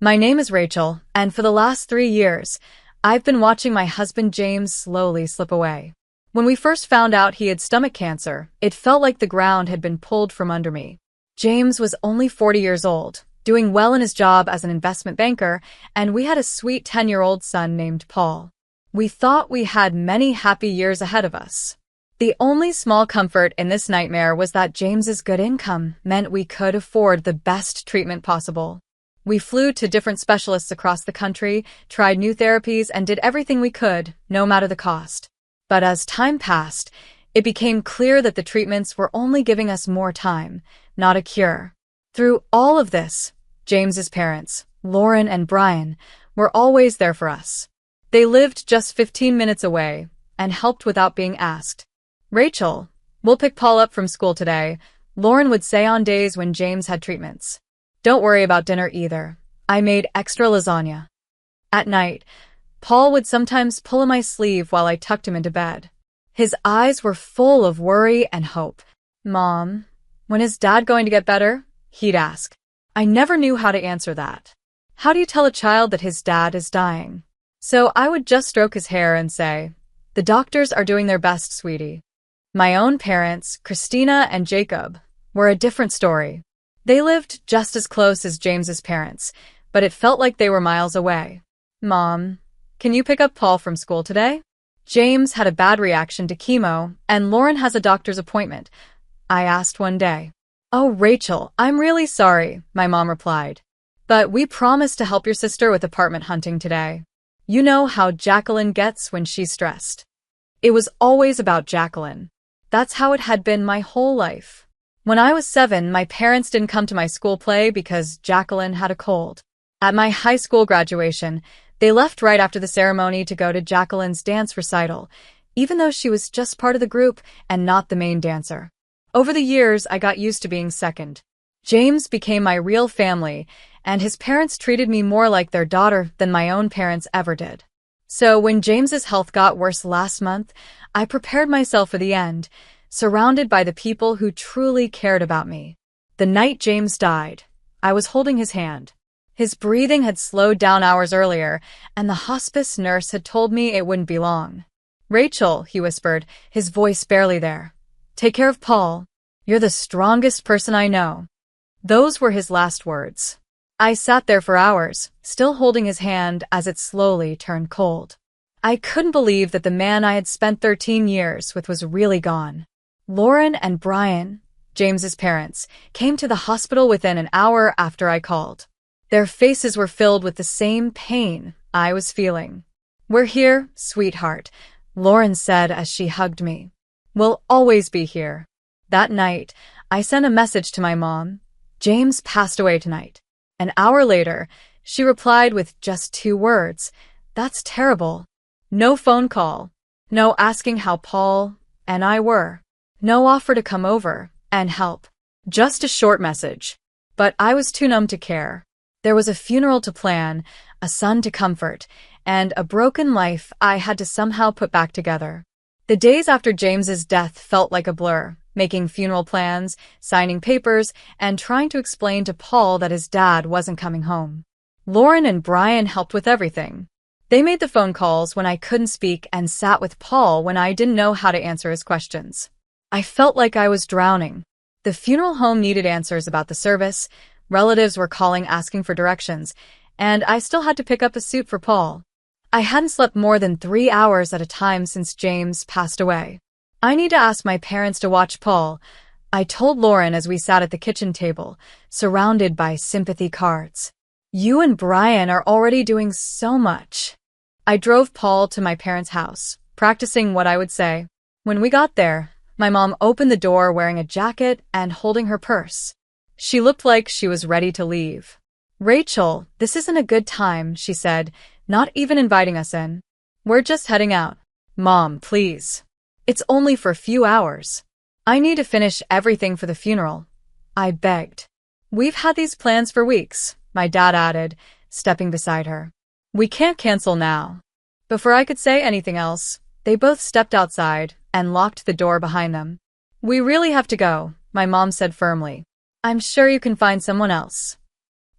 My name is Rachel, and for the last 3 years, I've been watching my husband James slowly slip away. When we first found out he had stomach cancer, it felt like the ground had been pulled from under me. James was only 40 years old, doing well in his job as an investment banker, and we had a sweet 10-year-old son named Paul. We thought we had many happy years ahead of us. The only small comfort in this nightmare was that James's good income meant we could afford the best treatment possible. We flew to different specialists across the country, tried new therapies, and did everything we could, no matter the cost. But as time passed, it became clear that the treatments were only giving us more time, not a cure. Through all of this, James's parents, Lauren and Brian, were always there for us. They lived just 15 minutes away and helped without being asked. "Rachel, we'll pick Paul up from school today," Lauren would say on days when James had treatments. "Don't worry about dinner either. I made extra lasagna." At night, Paul would sometimes pull on my sleeve while I tucked him into bed. His eyes were full of worry and hope. "Mom, when is Dad going to get better?" he'd ask. I never knew how to answer that. How do you tell a child that his dad is dying? So I would just stroke his hair and say, "The doctors are doing their best, sweetie." My own parents, Christina and Jacob, were a different story. They lived just as close as James's parents, but it felt like they were miles away. "Mom, can you pick up Paul from school today? James had a bad reaction to chemo, and Lauren has a doctor's appointment," I asked one day. "Oh, Rachel, I'm really sorry," my mom replied. "But we promised to help your sister with apartment hunting today. You know how Jacqueline gets when she's stressed." It was always about Jacqueline. That's how it had been my whole life. When I was 7, my parents didn't come to my school play because Jacqueline had a cold. At my high school graduation, they left right after the ceremony to go to Jacqueline's dance recital, even though she was just part of the group and not the main dancer. Over the years, I got used to being second. James became my real family, and his parents treated me more like their daughter than my own parents ever did. So when James's health got worse last month, I prepared myself for the end, surrounded by the people who truly cared about me. The night James died, I was holding his hand. His breathing had slowed down hours earlier, and the hospice nurse had told me it wouldn't be long. "Rachel," he whispered, his voice barely there. "Take care of Paul. You're the strongest person I know." Those were his last words. I sat there for hours, still holding his hand as it slowly turned cold. I couldn't believe that the man I had spent 13 years with was really gone. Lauren and Brian, James's parents, came to the hospital within an hour after I called. Their faces were filled with the same pain I was feeling. "We're here, sweetheart," Lauren said as she hugged me. "We'll always be here." That night, I sent a message to my mom. "James passed away tonight." An hour later, she replied with just 2 words. "That's terrible." No phone call. No asking how Paul and I were. No offer to come over and help. Just a short message. But I was too numb to care. There was a funeral to plan, a son to comfort, and a broken life I had to somehow put back together. The days after James's death felt like a blur, making funeral plans, signing papers, and trying to explain to Paul that his dad wasn't coming home. Lauren and Brian helped with everything. They made the phone calls when I couldn't speak and sat with Paul when I didn't know how to answer his questions. I felt like I was drowning. The funeral home needed answers about the service, relatives were calling asking for directions, and I still had to pick up a suit for Paul. I hadn't slept more than 3 hours at a time since James passed away. "I need to ask my parents to watch Paul," I told Lauren as we sat at the kitchen table, surrounded by sympathy cards. "You and Brian are already doing so much." I drove Paul to my parents' house, practicing what I would say. When we got there, my mom opened the door wearing a jacket and holding her purse. She looked like she was ready to leave. "Rachel, this isn't a good time," she said, not even inviting us in. "We're just heading out." "Mom, please. It's only for a few hours. I need to finish everything for the funeral," I begged. "We've had these plans for weeks," my dad added, stepping beside her. "We can't cancel now." Before I could say anything else, they both stepped outside and locked the door behind them. "We really have to go," my mom said firmly. "I'm sure you can find someone else."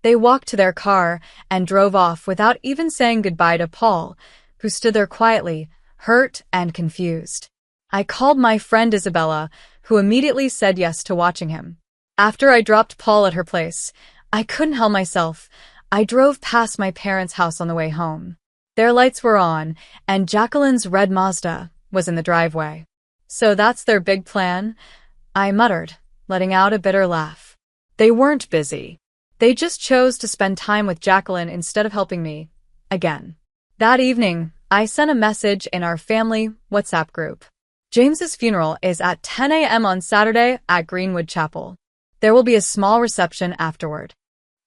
They walked to their car and drove off without even saying goodbye to Paul, who stood there quietly, hurt and confused. I called my friend Isabella, who immediately said yes to watching him. After I dropped Paul at her place, I couldn't help myself. I drove past my parents' house on the way home. Their lights were on, and Jacqueline's red Mazda was in the driveway. So that's their big plan? I muttered, letting out a bitter laugh. They weren't busy. They just chose to spend time with Jacqueline instead of helping me. Again. That evening, I sent a message in our family WhatsApp group. James's funeral is at 10 a.m. on Saturday at Greenwood Chapel. There will be a small reception afterward.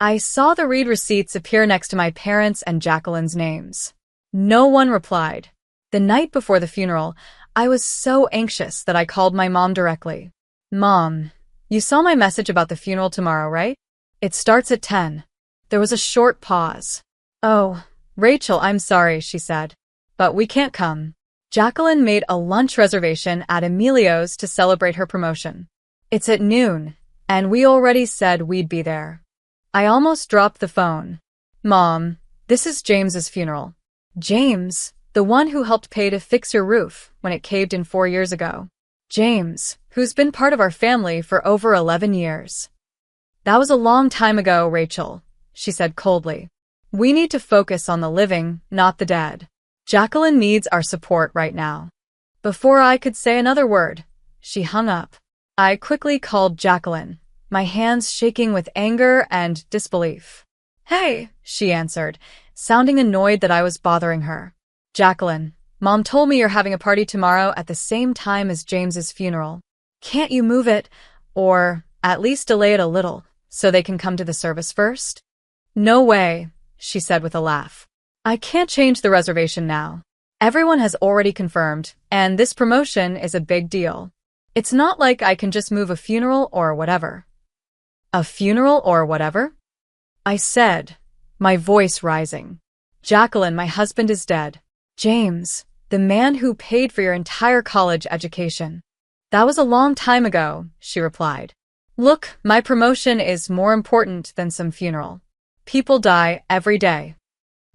I saw the read receipts appear next to my parents' and Jacqueline's names. No one replied. The night before the funeral, I was so anxious that I called my mom directly. Mom, you saw my message about the funeral tomorrow, right? It starts at 10. There was a short pause. Oh, Rachel, I'm sorry, she said. But we can't come. Jacqueline made a lunch reservation at Emilio's to celebrate her promotion. It's at noon, and we already said we'd be there. I almost dropped the phone. Mom, this is James's funeral. James, the one who helped pay to fix your roof when it caved in 4 years ago. James, who's been part of our family for over 11 years. That was a long time ago, Rachel, she said coldly. We need to focus on the living, not the dead. Jacqueline needs our support right now. Before I could say another word, she hung up. I quickly called Jacqueline, my hands shaking with anger and disbelief. Hey, she answered, sounding annoyed that I was bothering her. Jacqueline, Mom told me you're having a party tomorrow at the same time as James's funeral. Can't you move it, or at least delay it a little, so they can come to the service first? No way, she said with a laugh. I can't change the reservation now. Everyone has already confirmed, and this promotion is a big deal. It's not like I can just move a funeral or whatever. A funeral or whatever? I said, my voice rising. Jacqueline, my husband is dead. James, the man who paid for your entire college education. That was a long time ago, she replied. Look, my promotion is more important than some funeral. People die every day.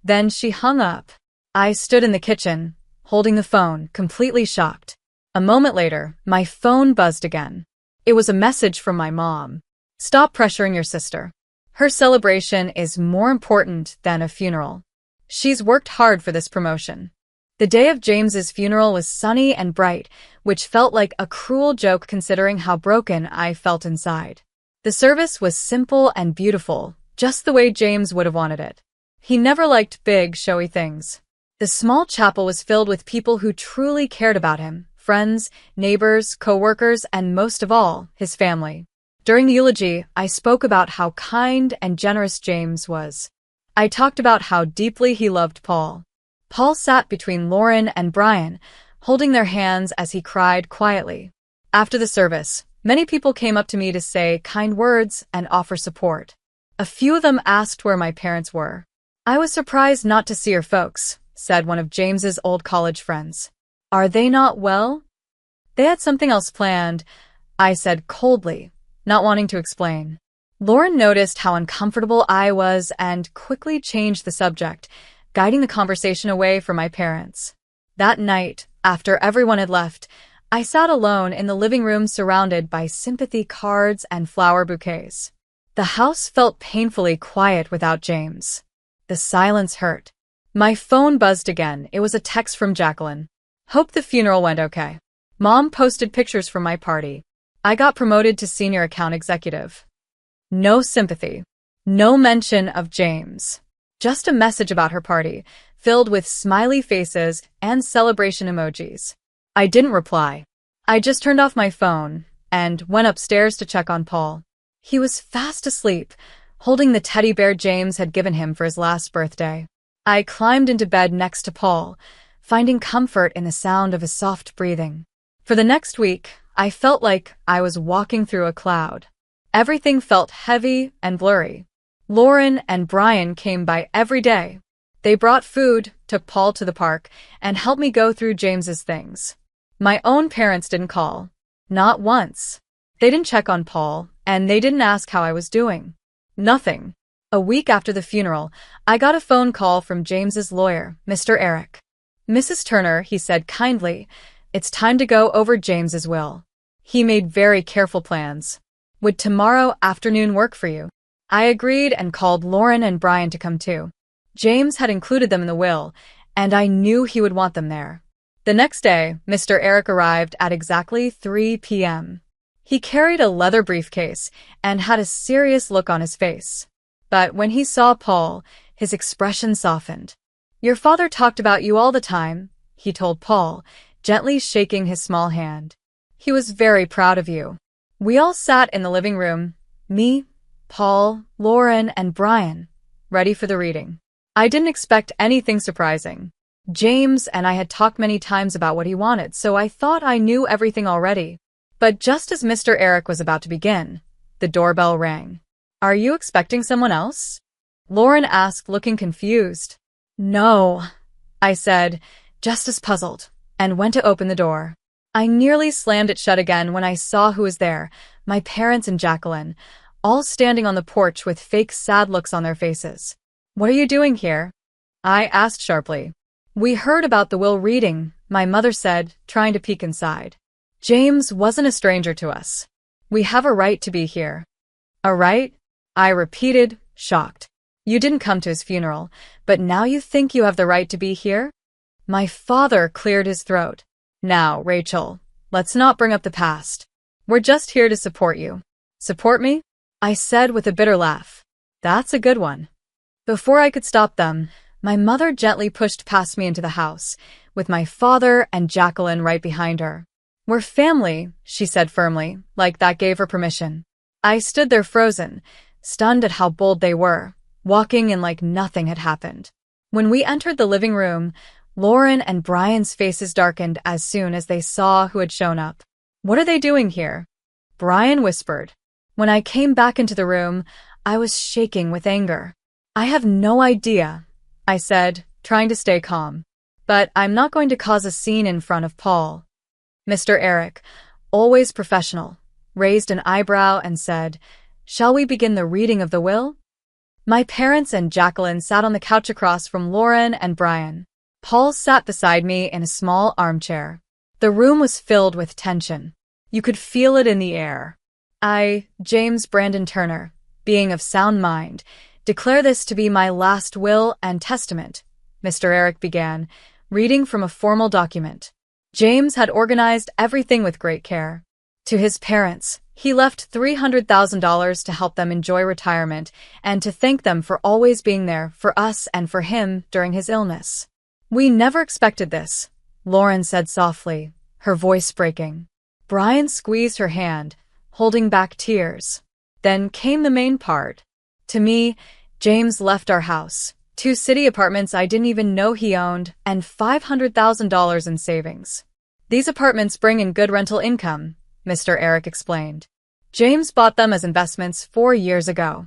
Then she hung up. I stood in the kitchen, holding the phone, completely shocked. A moment later, my phone buzzed again. It was a message from my mom. Stop pressuring your sister. Her celebration is more important than a funeral. She's worked hard for this promotion. The day of James's funeral was sunny and bright, which felt like a cruel joke considering how broken I felt inside. The service was simple and beautiful, just the way James would have wanted it. He never liked big, showy things. The small chapel was filled with people who truly cared about him, friends, neighbors, co-workers, and most of all, his family. During the eulogy, I spoke about how kind and generous James was. I talked about how deeply he loved Paul. Paul sat between Lauren and Brian, holding their hands as he cried quietly. After the service, many people came up to me to say kind words and offer support. A few of them asked where my parents were. I was surprised not to see your folks, said one of James's old college friends. Are they not well? They had something else planned, I said coldly, not wanting to explain. Lauren noticed how uncomfortable I was and quickly changed the subject, guiding the conversation away from my parents. That night, after everyone had left, I sat alone in the living room surrounded by sympathy cards and flower bouquets. The house felt painfully quiet without James. The silence hurt. My phone buzzed again. It was a text from Jacqueline. Hope the funeral went okay. Mom posted pictures from my party. I got promoted to senior account executive. No sympathy. No mention of James. Just a message about her party, filled with smiley faces and celebration emojis. I didn't reply. I just turned off my phone and went upstairs to check on Paul. He was fast asleep, holding the teddy bear James had given him for his last birthday. I climbed into bed next to Paul, finding comfort in the sound of his soft breathing. For the next week, I felt like I was walking through a cloud. Everything felt heavy and blurry. Lauren and Brian came by every day. They brought food, took Paul to the park, and helped me go through James's things. My own parents didn't call. Not once. They didn't check on Paul, and they didn't ask how I was doing. Nothing. A week after the funeral, I got a phone call from James's lawyer, Mr. Eric. "Mrs. Turner," he said kindly, "it's time to go over James's will. He made very careful plans. Would tomorrow afternoon work for you?" I agreed and called Lauren and Brian to come too. James had included them in the will, and I knew he would want them there. The next day, Mr. Eric arrived at exactly 3 p.m. He carried a leather briefcase and had a serious look on his face. But when he saw Paul, his expression softened. "Your father talked about you all the time," he told Paul, gently shaking his small hand. "He was very proud of you." We all sat in the living room, me, Paul, Lauren, and Brian, ready for the reading. I didn't expect anything surprising. James and I had talked many times about what he wanted, so I thought I knew everything already. But just as Mr. Eric was about to begin, the doorbell rang. "Are you expecting someone else?" Lauren asked, looking confused. "No," I said, just as puzzled, and went to open the door. I nearly slammed it shut again when I saw who was there, my parents and Jacqueline, all standing on the porch with fake sad looks on their faces. "What are you doing here?" I asked sharply. "We heard about the will reading," my mother said, trying to peek inside. "James wasn't a stranger to us. We have a right to be here." "A right?" I repeated, shocked. "You didn't come to his funeral, but now you think you have the right to be here?" My father cleared his throat. "Now, Rachel, let's not bring up the past. We're just here to support you." "Support me?" I said with a bitter laugh. "That's a good one." Before I could stop them, my mother gently pushed past me into the house, with my father and Jacqueline right behind her. "We're family," she said firmly, like that gave her permission. I stood there frozen, stunned at how bold they were, walking in like nothing had happened. When we entered the living room, Lauren and Brian's faces darkened as soon as they saw who had shown up. "What are they doing here?" Brian whispered. When I came back into the room, I was shaking with anger. "I have no idea," I said, trying to stay calm. "But I'm not going to cause a scene in front of Paul." Mr. Eric, always professional, raised an eyebrow and said, "Shall we begin the reading of the will?" My parents and Jacqueline sat on the couch across from Lauren and Brian. Paul sat beside me in a small armchair. The room was filled with tension. You could feel it in the air. "I, James Brandon Turner, being of sound mind, declare this to be my last will and testament," Mr. Eric began, reading from a formal document. James had organized everything with great care. To his parents, he left $300,000 to help them enjoy retirement and to thank them for always being there for us and for him during his illness. "We never expected this," Lauren said softly, her voice breaking. Brian squeezed her hand, holding back tears. Then came the main part. To me, James left our house, 2 city apartments I didn't even know he owned, and $500,000 in savings. "These apartments bring in good rental income," Mr. Eric explained. "James bought them as investments 4 years ago."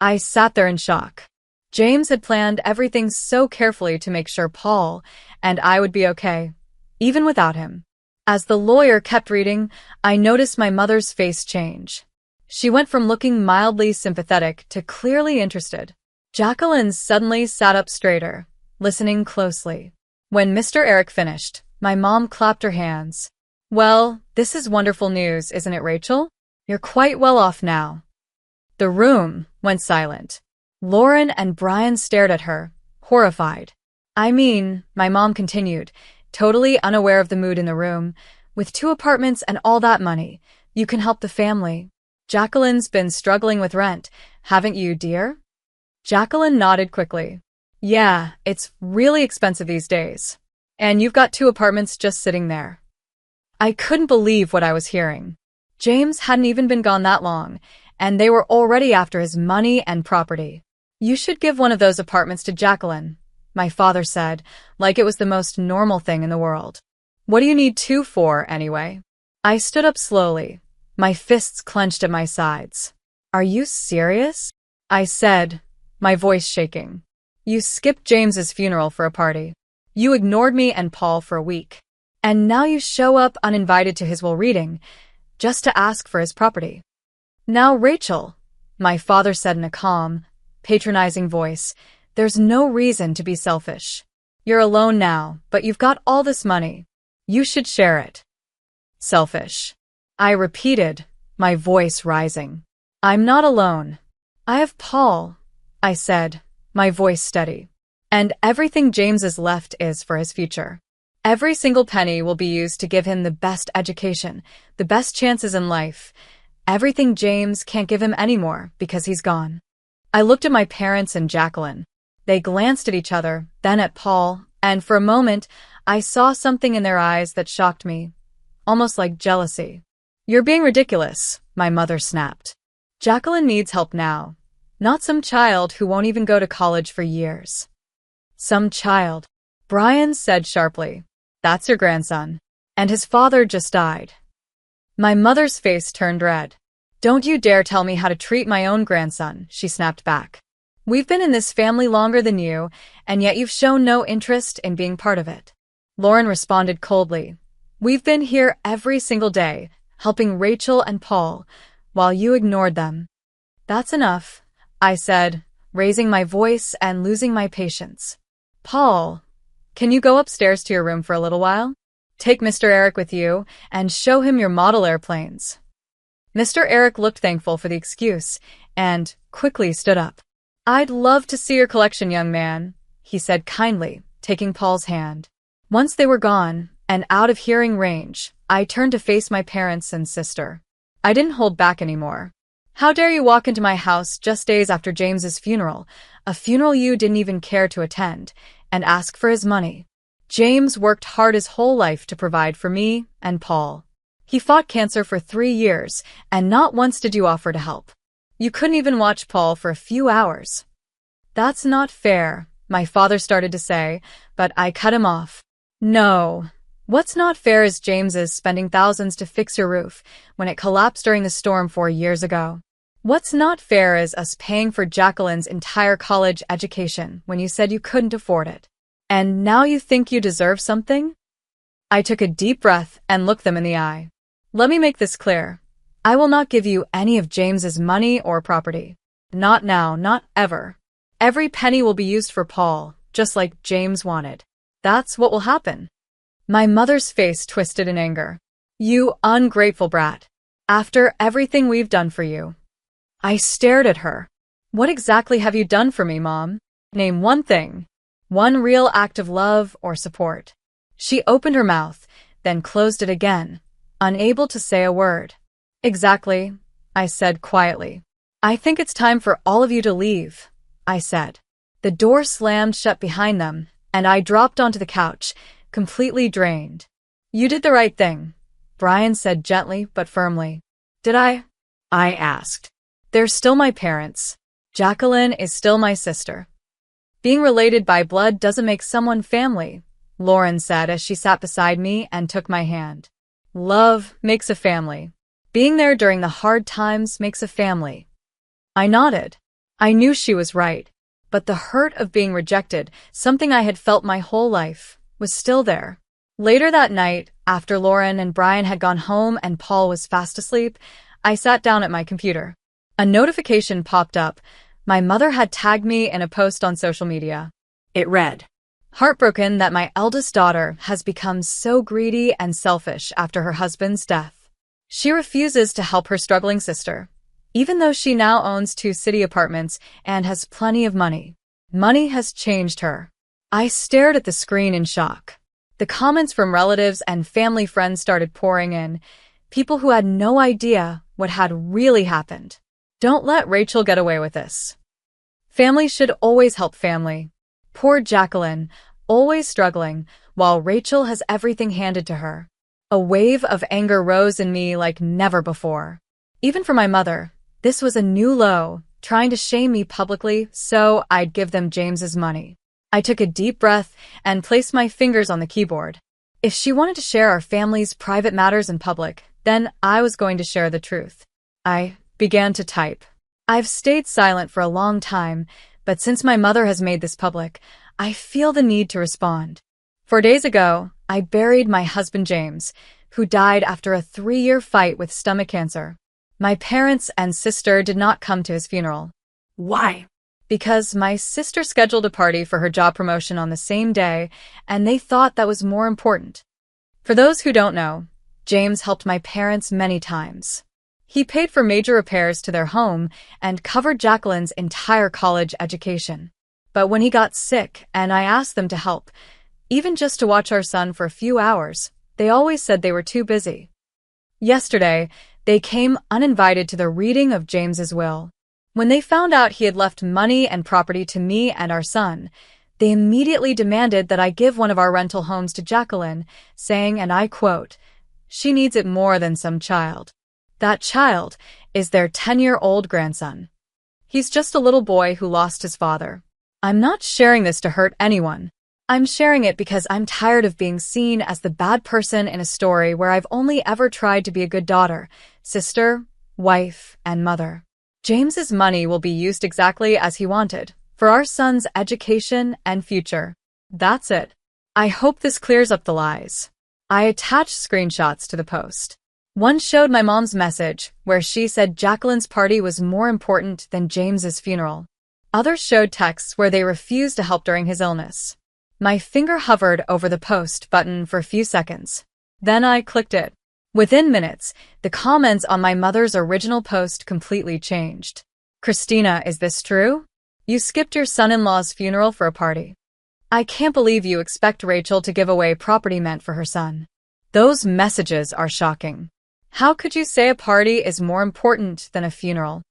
I sat there in shock. James had planned everything so carefully to make sure Paul and I would be okay, even without him. As the lawyer kept reading, I noticed my mother's face change. She went from looking mildly sympathetic to clearly interested. Jacqueline suddenly sat up straighter, listening closely. When Mr. Eric finished, my mom clapped her hands. "Well, this is wonderful news, isn't it, Rachel? You're quite well off now." The room went silent. Lauren and Brian stared at her, horrified. "I mean," my mom continued, totally unaware of the mood in the room, "with 2 apartments and all that money, you can help the family. Jacqueline's been struggling with rent, haven't you, dear?" Jacqueline nodded quickly. "Yeah, it's really expensive these days. And you've got 2 apartments just sitting there." I couldn't believe what I was hearing. James hadn't even been gone that long, and they were already after his money and property. "You should give one of those apartments to Jacqueline," my father said, like it was the most normal thing in the world. "What do you need 2 for, anyway?" I stood up slowly, my fists clenched at my sides. "Are you serious?" I said, my voice shaking. "You skipped James's funeral for a party. You ignored me and Paul for a week. And now you show up uninvited to his will reading, just to ask for his property." "Now, Rachel," my father said in a calm, patronizing voice. There's no reason to be selfish. You're alone now, but you've got all this money. You should share it. Selfish. I repeated, my voice rising. I'm not alone. I have Paul, I said, my voice steady. And everything James is left is for his future. Every single penny will be used to give him the best education, the best chances in life. Everything James can't give him anymore because he's gone. I looked at my parents and Jacqueline. They glanced at each other, then at Paul, and for a moment, I saw something in their eyes that shocked me, almost like jealousy. You're being ridiculous, my mother snapped. Jacqueline needs help now, not some child who won't even go to college for years. Some child, Brian said sharply. That's your grandson. And his father just died. My mother's face turned red. Don't you dare tell me how to treat my own grandson, she snapped back. We've been in this family longer than you, and yet you've shown no interest in being part of it. Lauren responded coldly. We've been here every single day, helping Rachel and Paul, while you ignored them. That's enough, I said, raising my voice and losing my patience. Paul, can you go upstairs to your room for a little while? Take Mr. Eric with you and show him your model airplanes. Mr. Eric looked thankful for the excuse and quickly stood up. I'd love to see your collection, young man, he said kindly, taking Paul's hand. Once they were gone and out of hearing range, I turned to face my parents and sister. I didn't hold back anymore. How dare you walk into my house just days after James's funeral, a funeral you didn't even care to attend, and ask for his money? James worked hard his whole life to provide for me and Paul. He fought cancer for 3 years, and not once did you offer to help. You couldn't even watch Paul for a few hours. That's not fair, my father started to say, but I cut him off. No. What's not fair is James's spending thousands to fix your roof when it collapsed during the storm 4 years ago. What's not fair is us paying for Jacqueline's entire college education when you said you couldn't afford it. And now you think you deserve something? I took a deep breath and looked them in the eye. Let me make this clear. I will not give you any of James's money or property. Not now, not ever. Every penny will be used for Paul, just like James wanted. That's what will happen. My mother's face twisted in anger. You ungrateful brat. After everything we've done for you. I stared at her. What exactly have you done for me, Mom? Name one thing. One real act of love or support. She opened her mouth, then closed it again, unable to say a word. Exactly, I said quietly. I think it's time for all of you to leave, I said. The door slammed shut behind them, and I dropped onto the couch, completely drained. You did the right thing, Brian said gently but firmly. Did I? I asked. They're still my parents. Jacqueline is still my sister. Being related by blood doesn't make someone family, Lauren said as she sat beside me and took my hand. Love makes a family. Being there during the hard times makes a family. I nodded. I knew she was right, but the hurt of being rejected, something I had felt my whole life, was still there. Later that night, after Lauren and Brian had gone home and Paul was fast asleep, I sat down at my computer. A notification popped up. My mother had tagged me in a post on social media. It read, "Heartbroken that my eldest daughter has become so greedy and selfish after her husband's death. She refuses to help her struggling sister, even though she now owns 2 city apartments and has plenty of money. Money has changed her." I stared at the screen in shock. The comments from relatives and family friends started pouring in, people who had no idea what had really happened. Don't let Rachel get away with this. Family should always help family. Poor Jacqueline, always struggling, while Rachel has everything handed to her. A wave of anger rose in me like never before. Even for my mother, this was a new low, trying to shame me publicly so I'd give them James's money. I took a deep breath and placed my fingers on the keyboard. If she wanted to share our family's private matters in public, then I was going to share the truth. I began to type. I've stayed silent for a long time, but since my mother has made this public, I feel the need to respond. 4 days ago, I buried my husband James, who died after a 3-year fight with stomach cancer. My parents and sister did not come to his funeral. Why? because my sister scheduled a party for her job promotion on the same day, and they thought that was more important. For those who don't know, James helped my parents many times. He paid for major repairs to their home and covered Jacqueline's entire college education. But when he got sick and I asked them to help, even just to watch our son for a few hours, they always said they were too busy. Yesterday, they came uninvited to the reading of James's will. When they found out he had left money and property to me and our son, they immediately demanded that I give one of our rental homes to Jacqueline, saying, and I quote, "She needs it more than some child." That child is their 10-year-old grandson. He's just a little boy who lost his father. I'm not sharing this to hurt anyone. I'm sharing it because I'm tired of being seen as the bad person in a story where I've only ever tried to be a good daughter, sister, wife, and mother. James's money will be used exactly as he wanted, for our son's education and future. That's it. I hope this clears up the lies. I attached screenshots to the post. One showed my mom's message, where she said Jacqueline's party was more important than James's funeral. Others showed texts where they refused to help during his illness. My finger hovered over the post button for a few seconds. Then I clicked it. Within minutes, the comments on my mother's original post completely changed. Christina, is this true? You skipped your son-in-law's funeral for a party. I can't believe you expect Rachel to give away property meant for her son. Those messages are shocking. How could you say a party is more important than a funeral?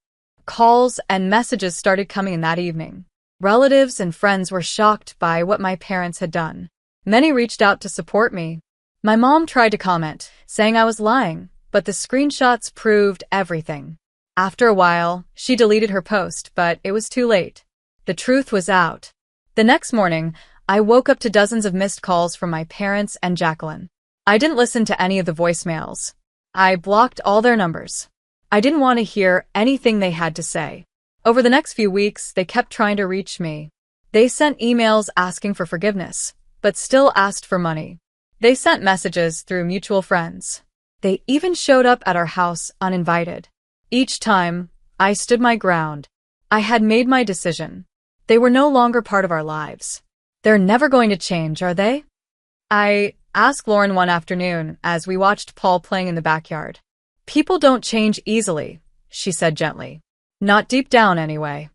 Calls and messages started coming in that evening. Relatives and friends were shocked by what my parents had done. Many reached out to support me. My mom tried to comment, saying I was lying, but the screenshots proved everything. After a while, she deleted her post, but it was too late. The truth was out. The next morning, I woke up to dozens of missed calls from my parents and Jacqueline. I didn't listen to any of the voicemails. I blocked all their numbers. I didn't want to hear anything they had to say. Over the next few weeks, they kept trying to reach me. They sent emails asking for forgiveness, but still asked for money. They sent messages through mutual friends. They even showed up at our house uninvited. Each time, I stood my ground. I had made my decision. They were no longer part of our lives. They're never going to change, are they? I asked Lauren one afternoon as we watched Paul playing in the backyard. People don't change easily, she said gently. Not deep down, anyway.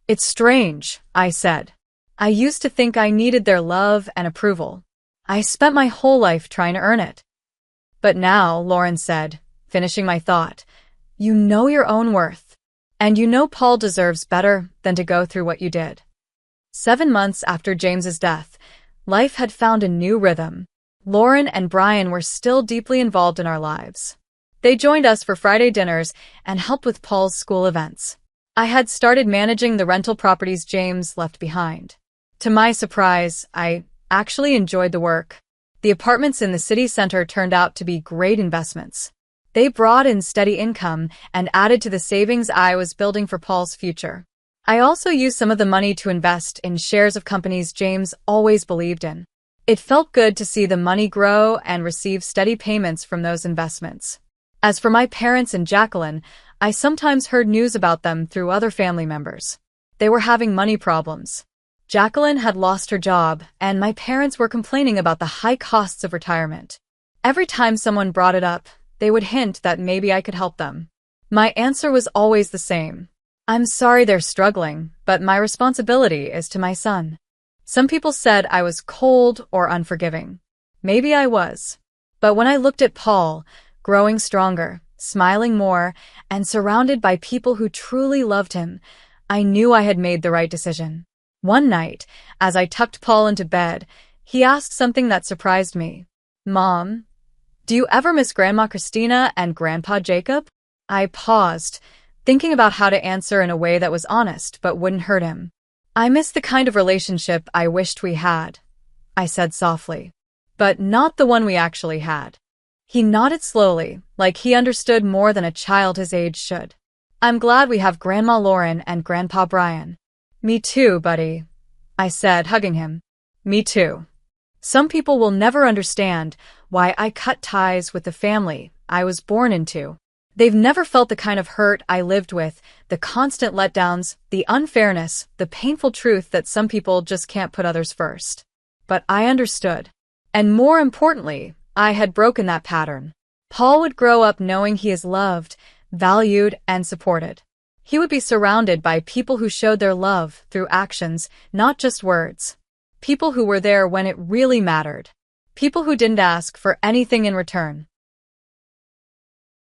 It's strange, I said. I used to think I needed their love and approval. I spent my whole life trying to earn it. But now, Lauren said, finishing my thought, you know your own worth. And you know Paul deserves better than to go through what you did. 7 months after James's death, life had found a new rhythm. Lauren and Brian were still deeply involved in our lives. They joined us for Friday dinners and helped with Paul's school events. I had started managing the rental properties James left behind. To my surprise, I actually enjoyed the work. The apartments in the city center turned out to be great investments. They brought in steady income and added to the savings I was building for Paul's future. I also used some of the money to invest in shares of companies James always believed in. It felt good to see the money grow and receive steady payments from those investments. As for my parents and Jacqueline, I sometimes heard news about them through other family members. They were having money problems. Jacqueline had lost her job, and my parents were complaining about the high costs of retirement. Every time someone brought it up, they would hint that maybe I could help them. My answer was always the same. I'm sorry they're struggling, but my responsibility is to my son. Some people said I was cold or unforgiving. Maybe I was. But when I looked at Paul, growing stronger, smiling more, and surrounded by people who truly loved him, I knew I had made the right decision. One night, as I tucked Paul into bed, he asked something that surprised me. Mom, do you ever miss Grandma Christina and Grandpa Jacob? I paused, thinking about how to answer in a way that was honest but wouldn't hurt him. I miss the kind of relationship I wished we had, I said softly. But not the one we actually had. He nodded slowly, like he understood more than a child his age should. I'm glad we have Grandma Lauren and Grandpa Brian. Me too, buddy, I said, hugging him. Me too. Some people will never understand why I cut ties with the family I was born into. They've never felt the kind of hurt I lived with, the constant letdowns, the unfairness, the painful truth that some people just can't put others first. But I understood. And more importantly, I had broken that pattern. Paul would grow up knowing he is loved, valued, and supported. He would be surrounded by people who showed their love through actions, not just words. People who were there when it really mattered. People who didn't ask for anything in return.